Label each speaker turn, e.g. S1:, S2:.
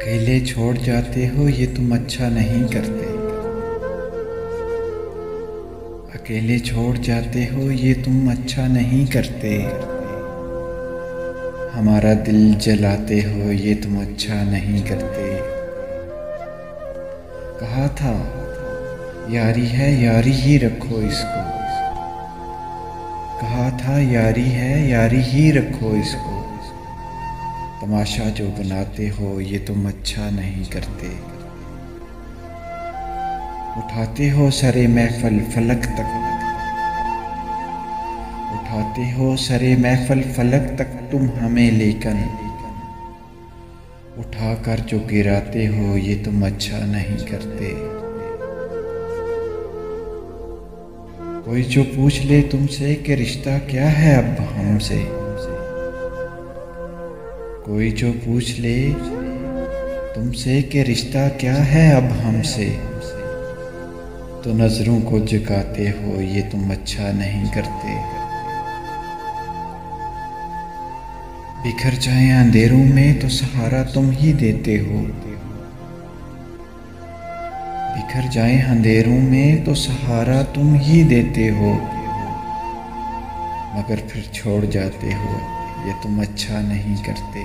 S1: अकेले छोड़ जाते हो ये तुम अच्छा नहीं करते। अकेले छोड़ जाते हो ये तुम अच्छा नहीं करते। हमारा दिल जलाते हो ये तुम अच्छा नहीं करते। कहा था यारी है यारी ही रखो इसको। कहा था यारी है यारी ही रखो इसको। तमाशा जो बनाते हो ये तुम अच्छा नहीं करते। उठाते हो सरे महफल फलक तक। उठाते हो सरे महफल फलक तक तुम हमें लेकर। उठाकर जो गिराते हो ये तुम अच्छा नहीं करते। कोई जो पूछ ले तुमसे कि रिश्ता क्या है अब हमसे। कोई जो पूछ ले तुमसे कि रिश्ता क्या है अब हमसे, तो नजरों को झुकाते हो ये तुम अच्छा नहीं करते। बिखर जाए अंधेरों में तो सहारा तुम ही देते हो। बिखर जाए अंधेरों में तो सहारा तुम ही देते हो। मगर फिर छोड़ जाते हो ये तुम अच्छा नहीं करते।